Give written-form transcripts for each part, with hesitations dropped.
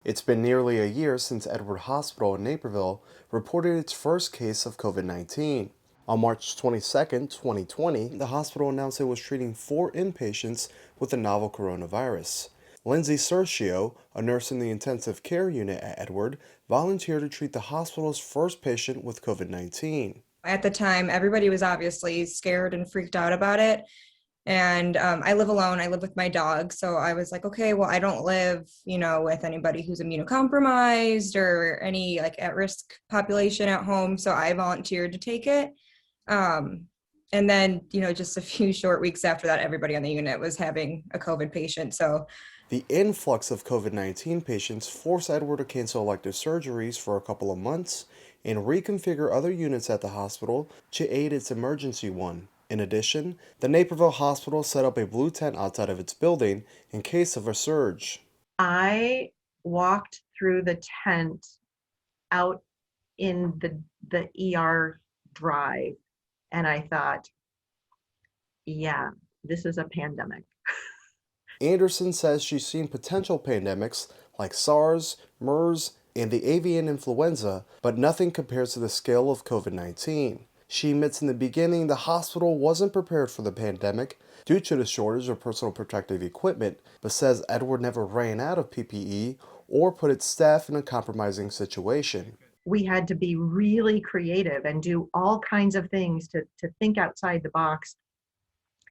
It's been nearly a year since Edward Hospital in Naperville reported its first case of COVID-19. On March 22, 2020, the hospital announced it was treating 4 inpatients with the novel coronavirus. Lindsay Cerchio, a nurse in the intensive care unit at Edward, volunteered to treat the hospital's first patient with COVID-19. At the time, everybody was obviously scared and freaked out about it. And I live alone. I live with my dog. So I was like, okay, well, I don't live, with anybody who's immunocompromised or any like at-risk population at home. So I volunteered to take it. And then, just a few short weeks after that, everybody on the unit was having a COVID patient. So The influx of COVID-19 patients forced Edward to cancel elective surgeries for a couple of months and reconfigure other units at the hospital to aid its emergency one. In addition, the Naperville hospital set up a blue tent outside of its building in case of a surge. I walked through the tent out in the ER drive, and I thought, yeah, this is a pandemic. Anderson says she's seen potential pandemics like SARS, MERS, and the avian influenza, but nothing compares to the scale of COVID-19. She admits in the beginning the hospital wasn't prepared for the pandemic due to the shortage of personal protective equipment, but says Edward never ran out of PPE or put its staff in a compromising situation. We had to be really creative and do all kinds of things to think outside the box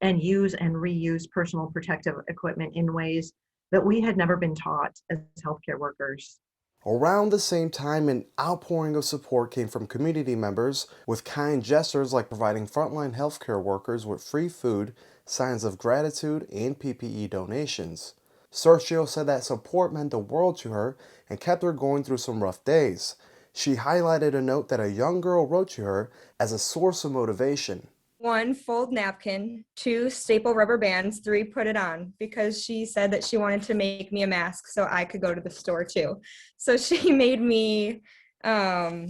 and use and reuse personal protective equipment in ways that we had never been taught as healthcare workers. Around the same time, an outpouring of support came from community members with kind gestures like providing frontline healthcare workers with free food, signs of gratitude, and PPE donations. Cerchio said that support meant the world to her and kept her going through some rough days. She highlighted a note that a young girl wrote to her as a source of motivation. 1, fold napkin, 2, staple rubber bands, 3, put it on, because she said that she wanted to make me a mask so I could go to the store too. So she made me a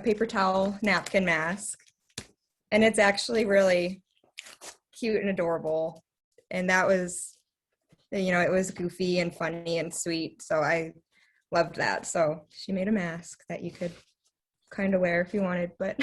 paper towel napkin mask, and it's actually really cute and adorable. And that was, it was goofy and funny and sweet. So I loved that. So she made a mask that you could kind of wear if you wanted, but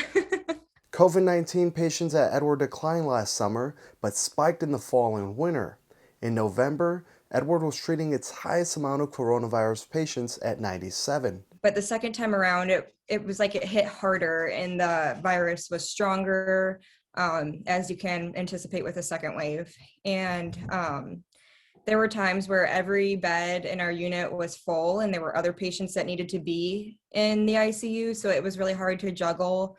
COVID-19 patients at Edward declined last summer, but spiked in the fall and winter. In November, Edward was treating its highest amount of coronavirus patients at 97. But the second time around, it was like it hit harder and the virus was stronger, as you can anticipate with a second wave. And there were times where every bed in our unit was full and there were other patients that needed to be in the ICU. So it was really hard to juggle,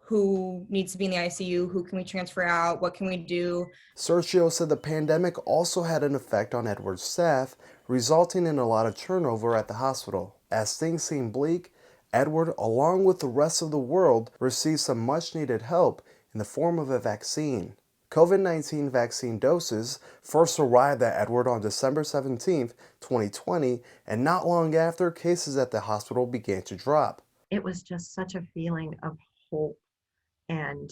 who needs to be in the ICU, who can we transfer out, what can we do? Cerchio said the pandemic also had an effect on Edward's staff, resulting in a lot of turnover at the hospital. As things seemed bleak, Edward, along with the rest of the world, received some much-needed help in the form of a vaccine. COVID-19 vaccine doses first arrived at Edward on December 17, 2020, and not long after, cases at the hospital began to drop. It was just such a feeling of hope and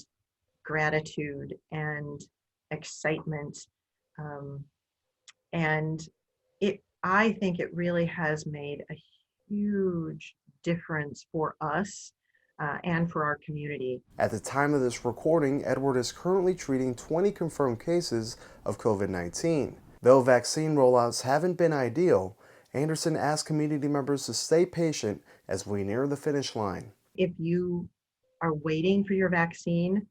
gratitude and excitement. And I think it really has made a huge difference for us and for our community. At the time of this recording, Edward is currently treating 20 confirmed cases of COVID-19. Though vaccine rollouts haven't been ideal, Anderson asked community members to stay patient as we near the finish line. If you are waiting for your vaccine,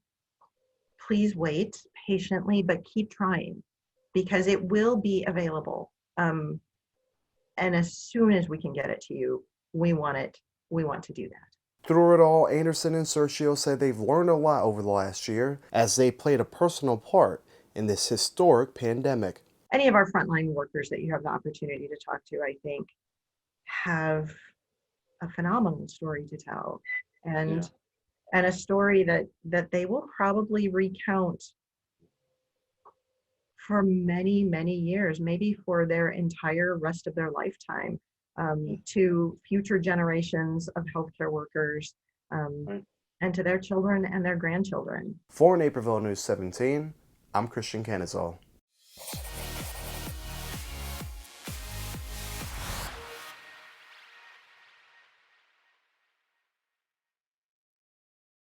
please wait patiently, but keep trying because it will be available. And as soon as we can get it to you, we want to do that. Through it all, Anderson and Cerchio said they've learned a lot over the last year as they played a personal part in this historic pandemic. Any of our frontline workers that you have the opportunity to talk to, I think, have a phenomenal story to tell, and a story that they will probably recount for many, many years, maybe for their entire rest of their lifetime, to future generations of healthcare workers, and to their children and their grandchildren. For Naperville News 17, I'm Christian Canizal.